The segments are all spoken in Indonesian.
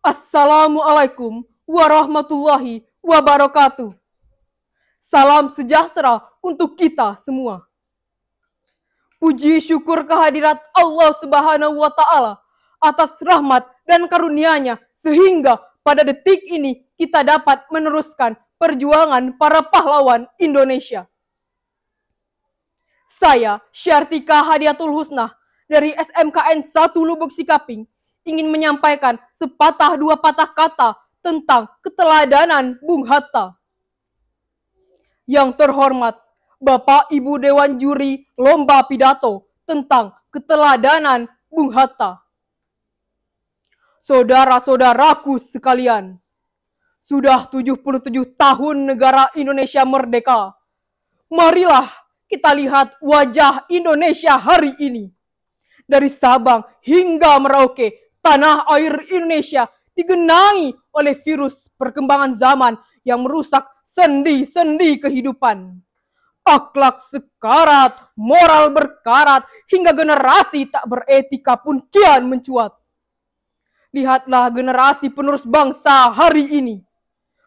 Assalamualaikum warahmatullahi wabarakatuh. Salam sejahtera untuk kita semua. Puji syukur kehadirat Allah Subhanahu wa Ta'ala atas rahmat dan karunia-Nya sehingga pada detik ini kita dapat meneruskan perjuangan para pahlawan Indonesia. Saya, Syartika Hadiatul Husnah dari SMKN 1 Lubuk Sikaping ingin menyampaikan sepatah dua patah kata tentang keteladanan Bung Hatta. Yang terhormat Bapak Ibu Dewan Juri Lomba Pidato tentang keteladanan Bung Hatta. Saudara-saudaraku sekalian, sudah 77 tahun negara Indonesia merdeka. Marilah kita lihat wajah Indonesia hari ini. Dari Sabang hingga Merauke, tanah air Indonesia digenangi oleh virus perkembangan zaman yang merusak sendi-sendi kehidupan. Akhlak sekarat, moral berkarat, hingga generasi tak beretika pun kian mencuat. Lihatlah generasi penerus bangsa hari ini.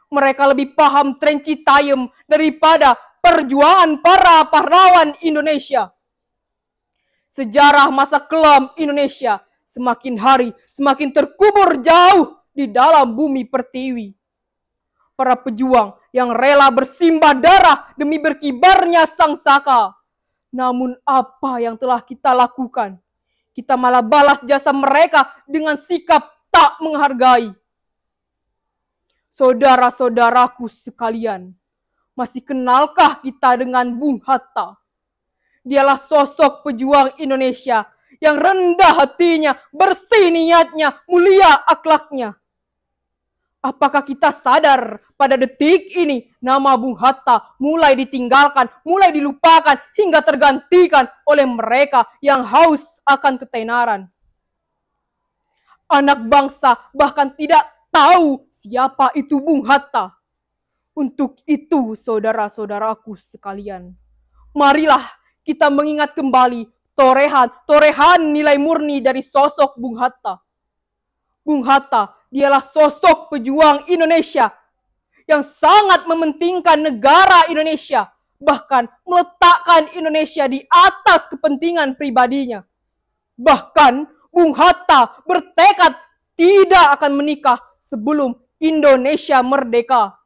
Mereka lebih paham tren Citayam daripada perjuangan para pahlawan Indonesia. Sejarah masa kelam Indonesia semakin hari semakin terkubur jauh di dalam bumi pertiwi. Para pejuang yang rela bersimbah darah demi berkibarnya sangsaka. Namun apa yang telah kita lakukan? Kita malah balas jasa mereka dengan sikap tak menghargai. Saudara-saudaraku sekalian, masih kenalkah kita dengan Bung Hatta? Dialah sosok pejuang Indonesia yang rendah hatinya, bersih niatnya, mulia akhlaknya. Apakah kita sadar pada detik ini nama Bung Hatta mulai ditinggalkan, mulai dilupakan, hingga tergantikan oleh mereka yang haus akan ketenaran? Anak bangsa bahkan tidak tahu siapa itu Bung Hatta. Untuk itu, saudara-saudaraku sekalian, marilah kita mengingat kembali torehan nilai murni dari sosok Bung Hatta. Bung Hatta dialah sosok pejuang Indonesia yang sangat mementingkan negara Indonesia, bahkan meletakkan Indonesia di atas kepentingan pribadinya. Bahkan Bung Hatta bertekad tidak akan menikah sebelum Indonesia merdeka.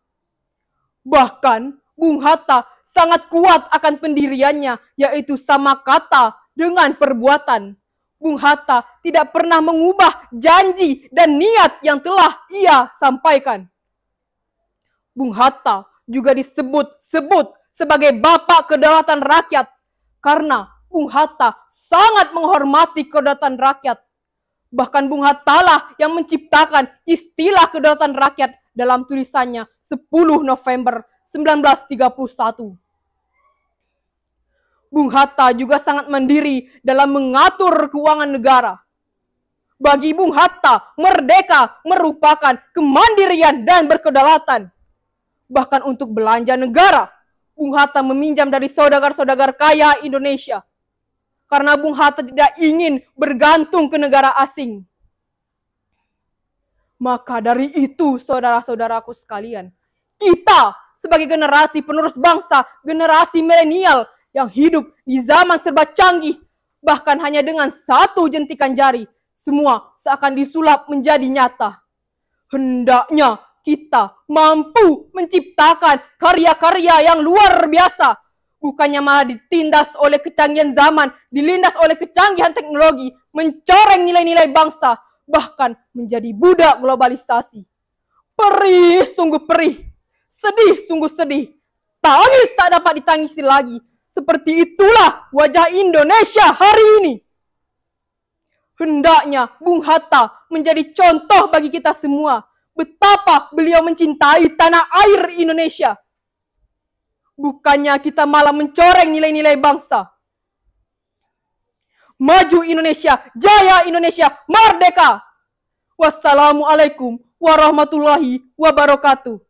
Bahkan Bung Hatta sangat kuat akan pendiriannya, yaitu sama kata dengan perbuatan. Bung Hatta tidak pernah mengubah janji dan niat yang telah ia sampaikan. Bung Hatta juga disebut sebagai Bapak Kedaulatan Rakyat karena Bung Hatta sangat menghormati kedaulatan rakyat. Bahkan Bung Hatta lah yang menciptakan istilah kedaulatan rakyat dalam tulisannya 10 November 1931. Bung Hatta juga sangat mandiri dalam mengatur keuangan negara. Bagi Bung Hatta, merdeka merupakan kemandirian dan berkedaulatan. Bahkan untuk belanja negara, Bung Hatta meminjam dari saudagar-saudagar kaya Indonesia. Karena Bung Hatta tidak ingin bergantung ke negara asing. Maka dari itu, saudara-saudaraku sekalian, kita sebagai generasi penerus bangsa, generasi milenial yang hidup di zaman serba canggih, bahkan hanya dengan satu jentikan jari, semua seakan disulap menjadi nyata. Hendaknya kita mampu menciptakan karya-karya yang luar biasa, bukannya malah ditindas oleh kecanggihan zaman, dilindas oleh kecanggihan teknologi, mencoreng nilai-nilai bangsa, bahkan menjadi budak globalisasi. Perih sungguh perih, sedih sungguh sedih, tangis tak dapat ditangisi lagi. Seperti itulah wajah Indonesia hari ini. Hendaknya Bung Hatta menjadi contoh bagi kita semua betapa beliau mencintai tanah air Indonesia. Bukannya kita malah mencoreng nilai-nilai bangsa. Maju Indonesia, jaya Indonesia, merdeka. Wassalamualaikum warahmatullahi wabarakatuh.